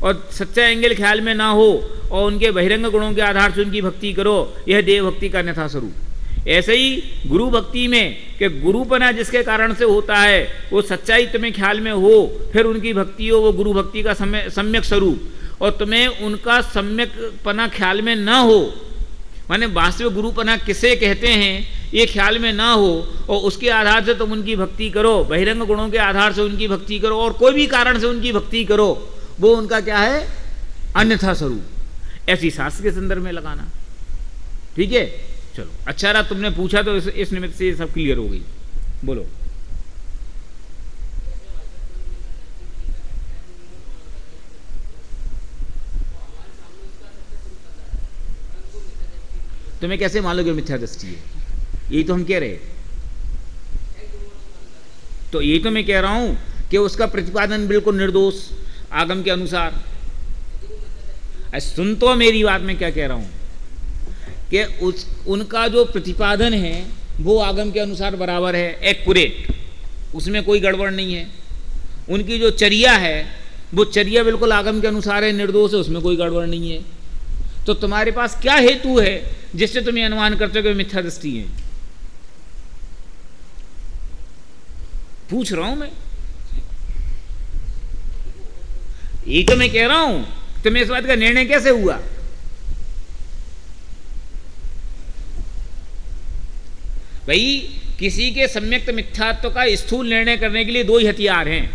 Speaker 1: और सच्चा एंगल ख्याल में ना हो और उनके बहिरंग गुणों के आधार से उनकी भक्ति करो, यह देव भक्ति का अन्यथा स्वरूप। ऐसे ही गुरु भक्ति में कि गुरुपना जिसके कारण से होता है वो सच्चाई तुम्हें ख्याल में हो, फिर उनकी भक्ति हो, वो गुरु भक्ति का सम्यक स्वरूप। और तुम्हें उनका सम्यकपना ख्याल में ना हो, माने वास्तविक गुरुपना किसे कहते हैं ये ख्याल में ना हो, और उसके आधार से तुम उनकी भक्ति करो, बहिरंग गुणों के आधार से उनकी भक्ति करो, और कोई भी कारण से उनकी भक्ति करो, वो उनका क्या है? अन्यथा स्वरूप। ऐसी शास्त्र के संदर्भ में लगाना, ठीक है। चलो अच्छा रहा तुमने पूछा, तो इस निमित्त से सब क्लियर हो गई। बोलो। तुम्हें कैसे मान लो कि मिथ्या दृष्टि है? यही तो हम कह रहे। तो यही तो मैं कह रहा हूं कि उसका प्रतिपादन बिल्कुल निर्दोष आगम के अनुसार। सुन तो मेरी बात में क्या कह रहा हूं कि उनका जो प्रतिपादन है वो आगम के अनुसार बराबर है, एक्यूरेट, उसमें कोई गड़बड़ नहीं है। उनकी जो चर्या है वो चर्या बिल्कुल आगम के अनुसार है, निर्दोष है, उसमें कोई गड़बड़ नहीं है। तो तुम्हारे पास क्या हेतु है जिससे तुम ये अनुमान करते हो कि मिथ्या दृष्टि है? पूछ रहा हूं मैं, यही तो मैं कह रहा हूं। तो मैं इस बात का निर्णय कैसे हुआ? भाई किसी के सम्यक्त मिथ्यात्व का स्थूल निर्णय करने के लिए दो ही हथियार हैं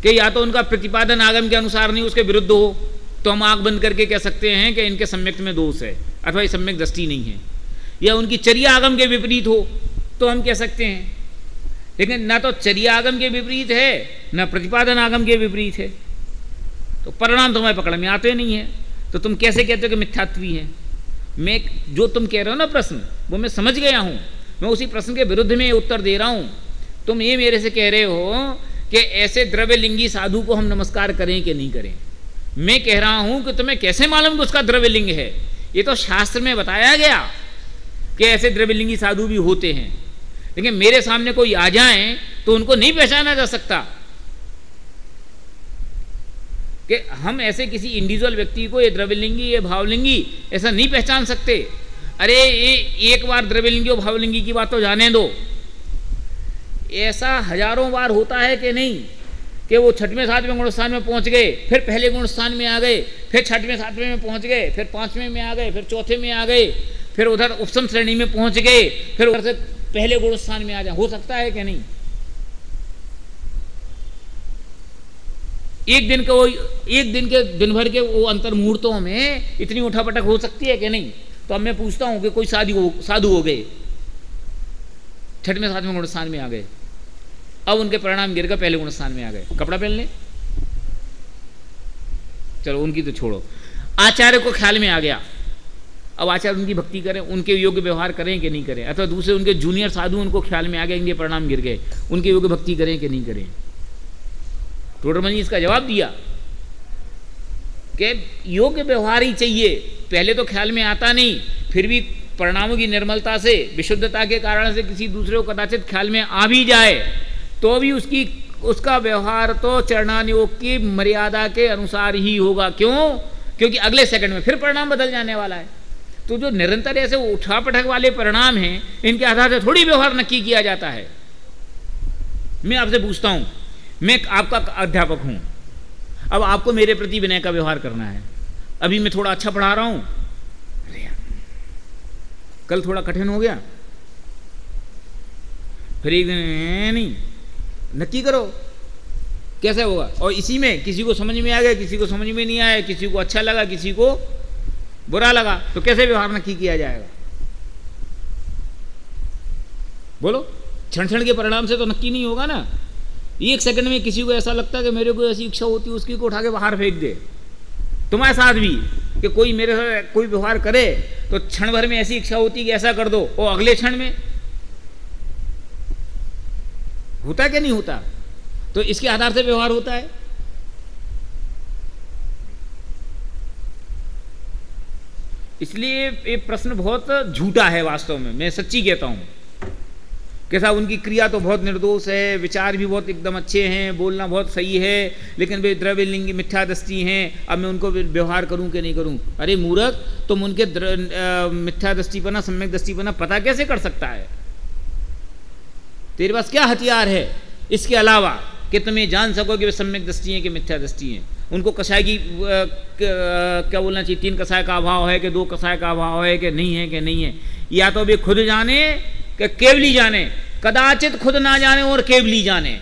Speaker 1: कि या तो उनका प्रतिपादन आगम के अनुसार नहीं, उसके विरुद्ध हो, तो हम आंख बंद करके कह सकते हैं कि इनके सम्यक्त में दोष है अथवा ये सम्यक दृष्टि नहीं है, या उनकी चर्या आगम के विपरीत हो तो हम कह सकते हैं। लेकिन ना तो चर्या आगम के विपरीत है ना प्रतिपादन आगम के विपरीत है, तो परिणाम तुम्हारे पकड़ में आते नहीं है, तो तुम कैसे कहते हो कि मिथ्यात्वी है? मैं जो तुम कह रहे हो ना प्रश्न, वो मैं समझ गया हूं, मैं उसी प्रश्न के विरुद्ध में उत्तर दे रहा हूं। तुम ये मेरे से कह रहे हो कि ऐसे द्रव्यलिंगी साधु को हम नमस्कार करें कि नहीं करें। मैं कह रहा हूं कि तुम्हें कैसे मालूम कि उसका द्रव्यलिंग है? ये तो शास्त्र में बताया गया कि ऐसे द्रव्यलिंगी साधु भी होते हैं, लेकिन मेरे सामने कोई आ जाए तो उनको नहीं पहचाना जा सकता कि हम ऐसे किसी इंडिविजुअल व्यक्ति को ये द्रव्यलिंगी ये भावलिंगी ऐसा नहीं पहचान सकते। अरे ये एक बार द्रव्यलिंगी और भावलिंगी की बात तो जाने दो, ऐसा हजारों बार होता है कि नहीं कि वो छठवें सातवें गुणस्थान में पहुंच गए, फिर पहले गुणस्थान में आ गए, फिर छठवें सातवें में पहुंच गए, फिर पांचवें में आ गए, फिर चौथे में आ गए, फिर उधर उपसम श्रेणी में पहुंच गए, फिर उधर से पहले गुणस्थान में आ जाए। हो सकता है कि नहीं? एक दिन के दिन भर के वो अंतर मुहूर्तों में इतनी उठापटक हो सकती है कि नहीं? तो अब मैं पूछता हूं कि कोई साधु हो गए, छठवें सातवें गुणस्थान में आ गए, अब उनके परिणाम गिर कर पहले गुणस्थान में आ गए, कपड़ा पहन ले, चलो उनकी तो छोड़ो, आचार्य को ख्याल में आ गया, अब आचार्य उनकी भक्ति करें, उनके योग्य व्यवहार करें कि नहीं करें, अथवा दूसरे उनके जूनियर साधु उनको ख्याल में आ गया, इनके परिणाम गिर गए, उनके योग्य भक्ति करें कि नहीं करें? टोडरमल जी इसका जवाब दिया कि योग्य व्यवहार ही चाहिए, पहले तो ख्याल में आता नहीं, फिर भी परिणामों की निर्मलता से विशुद्धता के कारण से किसी दूसरे को कदाचित ख्याल में आ भी जाए तो भी उसका व्यवहार तो चरणानुयोग की मर्यादा के अनुसार ही होगा। क्यों? क्योंकि अगले सेकंड में फिर परिणाम बदल जाने वाला है। तो जो निरंतर ऐसे उठापटक वाले परिणाम हैं, इनके आधार से थोड़ी व्यवहार नक्की किया जाता है। मैं आपसे पूछता हूं, मैं आपका अध्यापक हूं, अब आपको मेरे प्रति विनय का व्यवहार करना है। अभी मैं थोड़ा अच्छा पढ़ा रहा हूं, अरे यार कल थोड़ा कठिन हो गया, फिर एक दिन नहीं, नक्की करो कैसे होगा। और इसी में किसी को समझ में आ गया, किसी को समझ में नहीं आया, किसी को अच्छा लगा, किसी को बुरा लगा, तो कैसे व्यवहार नक्की किया जाएगा? बोलो, क्षण क्षण के परिणाम से तो नक्की नहीं होगा ना। एक सेकंड में किसी को ऐसा लगता है कि मेरे को ऐसी इच्छा होती है, उसकी को उठा के बाहर फेंक दे। तुम्हारे साथ भी कि कोई मेरे साथ कोई व्यवहार करे तो क्षण भर में ऐसी इच्छा होती है कि ऐसा कर दो, और अगले क्षण में होता कि नहीं होता? तो इसके आधार से व्यवहार होता है। इसलिए ये प्रश्न बहुत झूठा है वास्तव में, मैं सच्ची कहता हूं। कैसा उनकी क्रिया तो बहुत निर्दोष है, विचार भी बहुत एकदम अच्छे हैं, बोलना बहुत सही है, लेकिन वे द्रव्यलिंगी मिथ्या दृष्टि हैं। अब मैं उनको व्यवहार करूं कि नहीं करूं? अरे मूर्ख, तुम उनके मिथ्या दृष्टिपना सम्यक दृष्टिपना पता कैसे कर सकता है? तेरे पास क्या हथियार है इसके अलावा कि तुम ये जान सको कि वे सम्यक दृष्टि हैं कि मिथ्या दृष्टि हैं? उनको कषाय की क्या बोलना चाहिए, 3 कषाय का अभाव है कि 2 कषाय का अभाव है कि नहीं है? या तो वे खुद जाने कि केवली जाने, कदाचित खुद ना जाने और केवली जाने।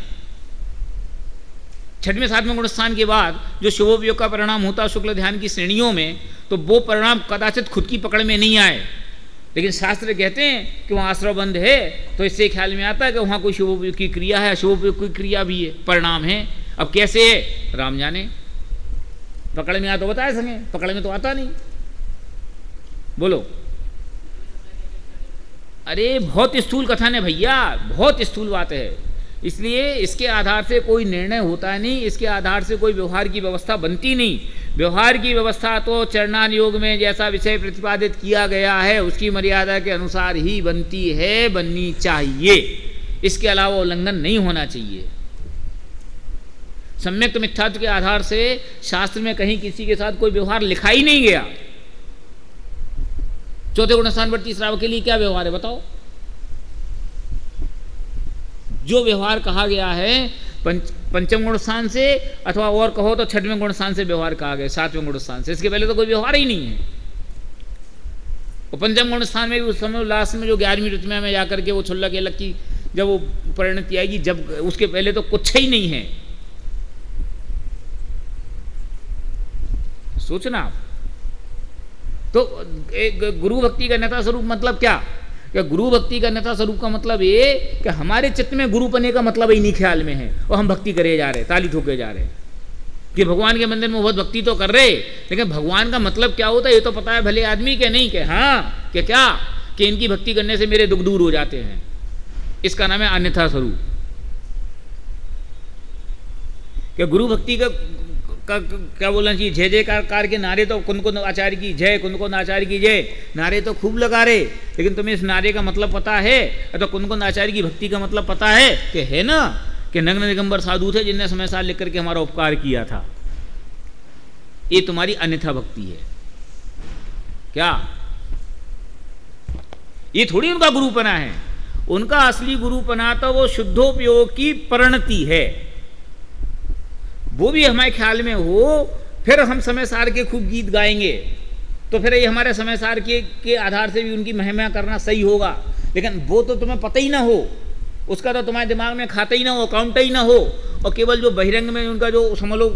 Speaker 1: छठवें सातवें गुणस्थान के बाद जो शुभोपयोग का परिणाम होता है शुक्ल ध्यान की श्रेणियों में, तो वो परिणाम कदाचित खुद की पकड़ में नहीं आए, लेकिन शास्त्र कहते हैं कि वहाँ आश्रय बंध है, तो इससे ख्याल में आता है कि वहाँ कोई शुभोपयोग की क्रिया है, अशुभोपयोग की क्रिया भी है, परिणाम है। अब कैसे है राम जाने, पकड़ में आ तो बताए सके, पकड़ में तो आता नहीं। बोलो, अरे बहुत स्थूल कथन है भैया, बहुत स्थूल बात है। इसलिए इसके आधार से कोई निर्णय होता नहीं, इसके आधार से कोई व्यवहार की व्यवस्था बनती नहीं। व्यवहार की व्यवस्था तो चरणानुयोग में जैसा विषय प्रतिपादित किया गया है उसकी मर्यादा के अनुसार ही बनती है, बननी चाहिए, इसके अलावा उल्लंघन नहीं होना चाहिए। सम्यक मिथ्यात्व के आधार से शास्त्र में कहीं किसी के साथ कोई व्यवहार लिखा ही नहीं गया। चौथे गुणस्थान पर तीसरा के लिए क्या व्यवहार है बताओ? जो व्यवहार कहा गया है पंचम गुण स्थान से, अथवा और कहो तो छठवें गुण स्थान से व्यवहार कहा गया, सातवें गुण स्थान से, इसके पहले तो कोई व्यवहार ही नहीं है। और पंचम गुण स्थान में भी उस समय लास्ट में जो 11वीं ऋतुमा में जाकर के वो छुल्लक एलक की जब वो परिणति आएगी, जब उसके पहले तो कुछ ही नहीं है। सोचना आप। तो गुरु भक्ति का अन्यथा स्वरूप मतलब क्या? कि गुरु भक्ति का अन्यथा स्वरूप का मतलब ये कि हमारे चित्त में गुरु बने का मतलब ही नहीं ख्याल में है, और हम भक्ति करे जा रहे, ताली ठोके जा रहे कि भगवान के मंदिर में बहुत भक्ति तो कर रहे, लेकिन भगवान का मतलब क्या होता है ये तो पता है भले आदमी के नहीं के हाँ कि क्या कि इनकी भक्ति करने से मेरे दुख दूर हो जाते हैं। इसका नाम है अन्यथा स्वरूप। कि गुरु भक्ति का क्या बोलना चाहिए, जय जयकार के नारे तो कुंद आचार्य की जय, कुंद आचार्य की जय, नारे तो खूब लगा रहे, लेकिन तुम्हें इस नारे का मतलब पता है? तो कुंद आचार्य की भक्ति का मतलब पता है कि है ना कि नग्न दिगंबर साधु थे जिनने समय साल लिख करके हमारा उपकार किया था। ये तुम्हारी अन्यथा भक्ति है क्या? ये थोड़ी उनका गुरुपना है। उनका असली गुरुपना तो वो शुद्धोपयोग की परिणति है, वो भी हमारे ख्याल में हो, फिर हम समय सार के खूब गीत गाएंगे, तो फिर ये हमारे समय सार के आधार से भी उनकी महिमा करना सही होगा। लेकिन वो तो तुम्हें पता ही ना हो, उसका तो तुम्हारे दिमाग में खाता ही ना हो, काउंट ही ना हो, और केवल जो बहिरंग में उनका जो समझ लो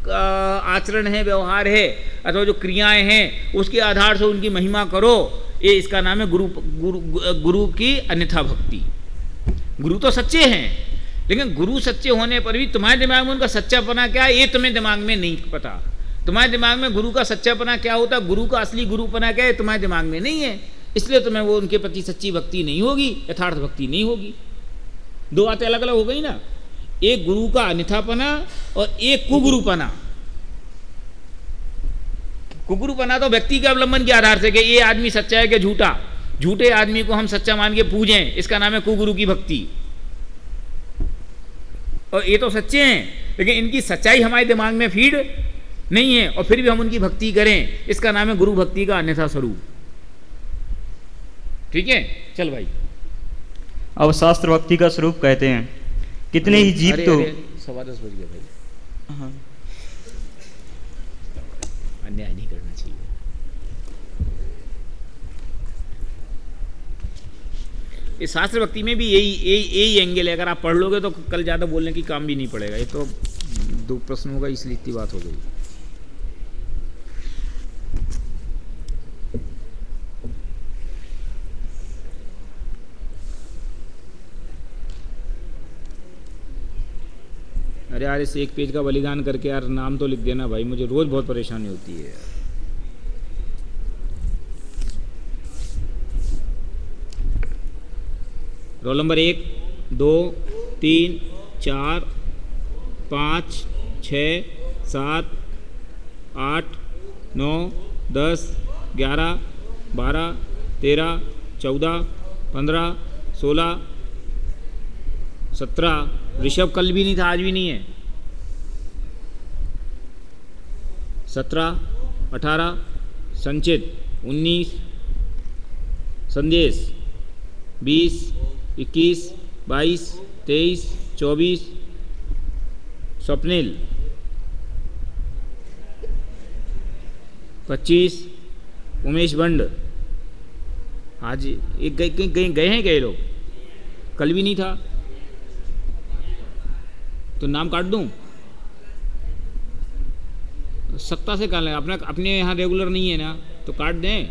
Speaker 1: आचरण है, व्यवहार है, अथवा जो क्रियाएं हैं, उसके आधार से उनकी महिमा करो, ये इसका नाम है गुरु की अन्यथा भक्ति। गुरु तो सच्चे हैं, लेकिन गुरु सच्चे होने पर भी तुम्हारे दिमाग में उनका सच्चापना क्या है ये तुम्हें दिमाग में नहीं पता। तुम्हारे दिमाग में गुरु का सच्चापना क्या होता है, गुरु का असली गुरुपना क्या है तुम्हारे दिमाग में नहीं है, इसलिए तुम्हें वो उनके प्रति सच्ची भक्ति नहीं होगी, यथार्थ भक्ति नहीं होगी। दो बातें अलग अलग हो गई ना, एक गुरु का अन्यथापना और एक कुगुरुपना। कुगुरुपना तो व्यक्ति के अवलंबन के आधार से कि ये आदमी सच्चा है कि झूठा, झूठे आदमी को हम सच्चा मान के पूजें, इसका नाम है कुगुरु की भक्ति। और ये तो सच्चे हैं, लेकिन इनकी सच्चाई हमारे दिमाग में फीड नहीं है, और फिर भी हम उनकी भक्ति करें, इसका नाम है गुरु भक्ति का अन्यथा स्वरूप। ठीक है, चल भाई।
Speaker 2: अब शास्त्र भक्ति का स्वरूप कहते हैं कितने ही जीव तो
Speaker 1: 10:15 बज गए भाई। हाँ, अन्याय नहीं करना चाहिए। इस शास्त्र भक्ति में भी यही एंगल है। अगर आप पढ़ लोगे तो कल ज़्यादा बोलने की काम भी नहीं पड़ेगा। ये तो 2 प्रश्न होगा, इसलिए इतनी बात हो गई। अरे यार, इस एक पेज का बलिदान करके यार नाम तो लिख देना भाई, मुझे रोज बहुत परेशानी होती है यार। Roll number 1, 2, 3, 4, 5, 6, 7, 8, 9, 10, 11, 12, 13, 14, 15, 16, 17। ऋषभ कल भी नहीं था, आज भी नहीं है। 17, 18, संचित 19, संदेश 20, 21, 22, 23, 24, स्वप्निल 25, उमेश बंड। आज एक गए हैं कई लोग, कल भी नहीं था, तो नाम काट दूं? सत्ता से काट लें, अपने यहाँ रेगुलर नहीं है ना, तो काट दें।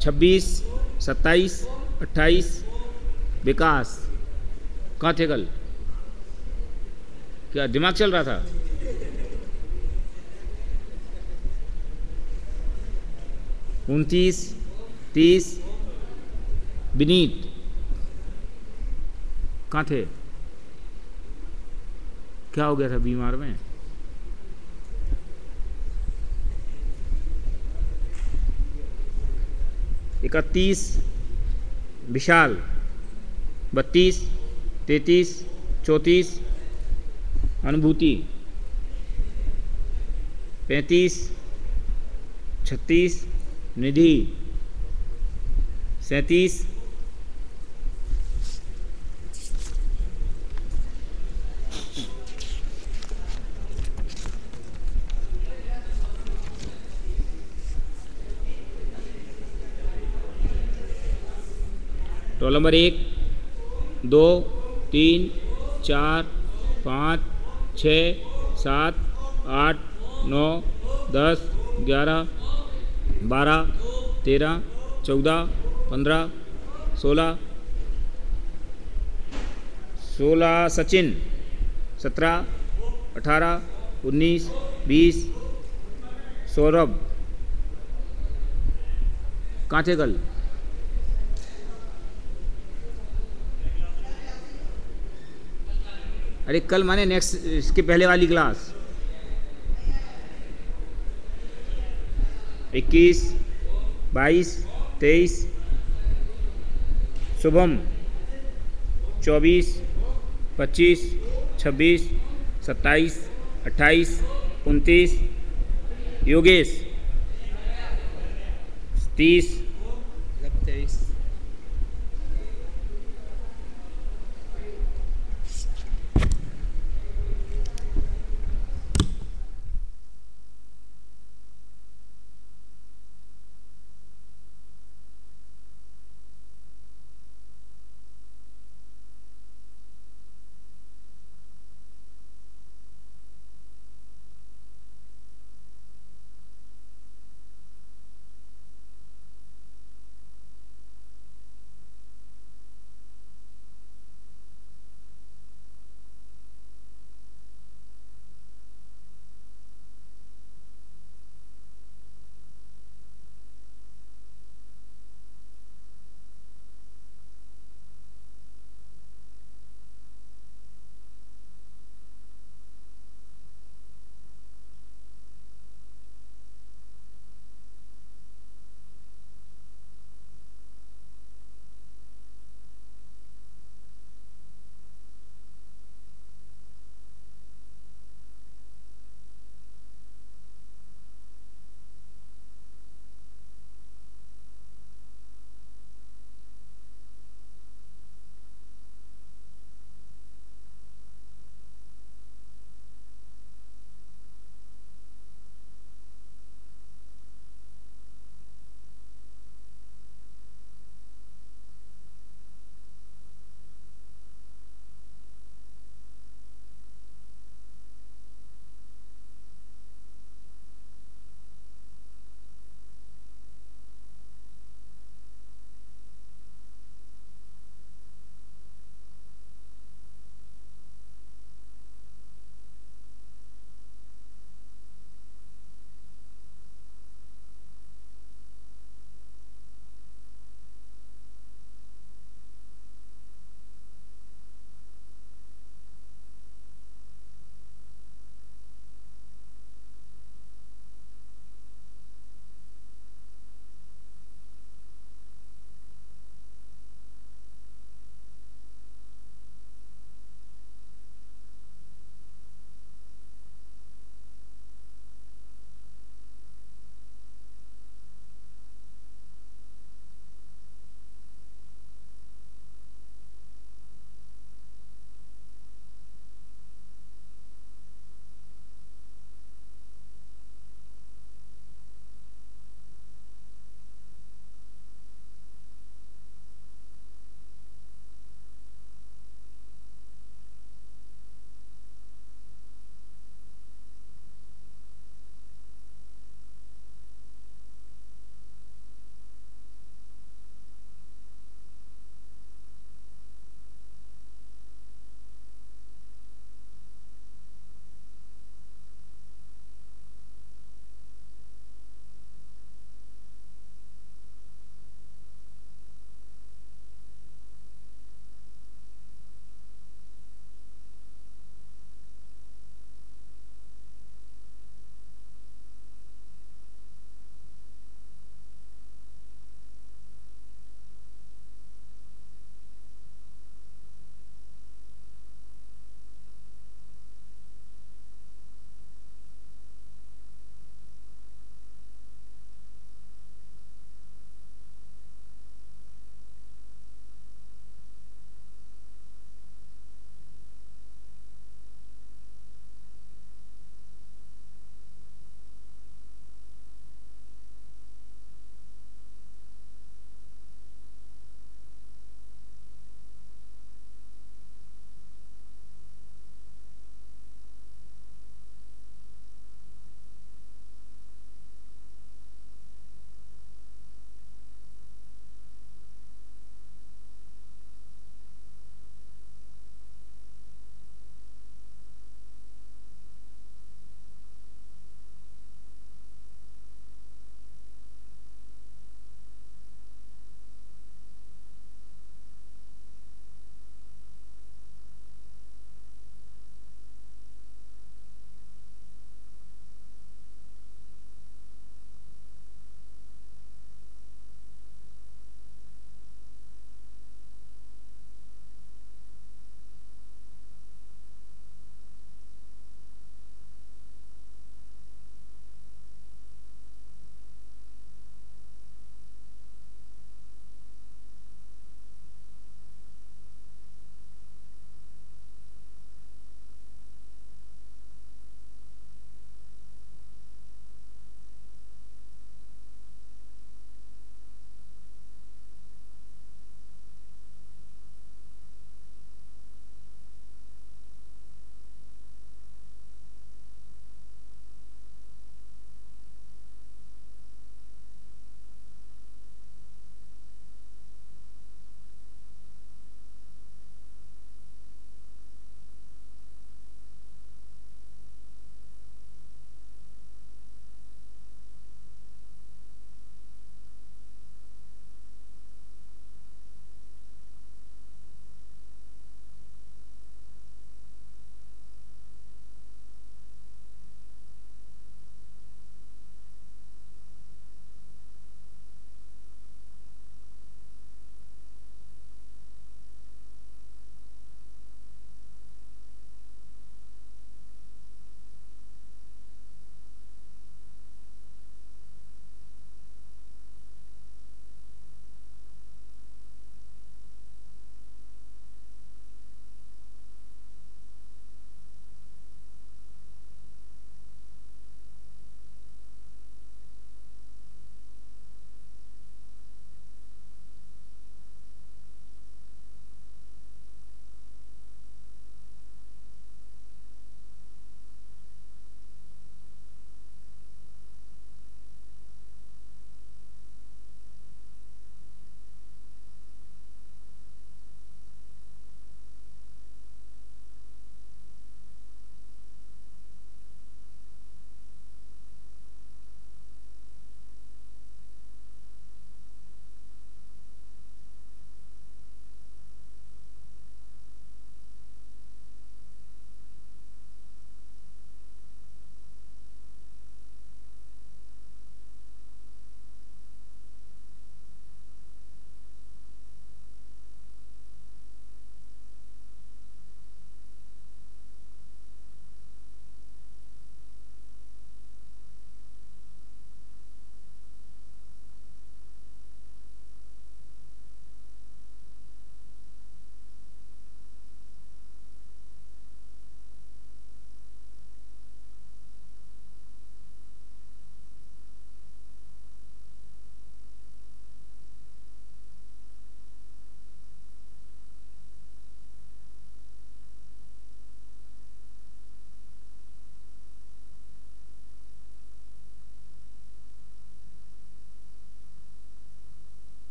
Speaker 1: छब्बीस, 27, 28 विकास कहाँ थे कल? क्या दिमाग चल रहा था? उनतीस, 30 विनीत कहाँ थे? क्या हो गया था बीमार में? इकतीस विशाल, 32, 33, 34 अनुभूति, 35, 36 निधि 37, रोल नंबर 1, 2, 3, 4, 5, 6, 7, 8, 9, 10, 11, 12, 13, 14, 15, 16, 16 सचिन, 17, 18, 19, 20 सौरभ। कहाँ थे कल? अरे कल माने नेक्स्ट, इसके पहले वाली क्लास। 21, 22, 23, शुभम 24, 25, 26, 27, 28, 29, योगेश 30, 23,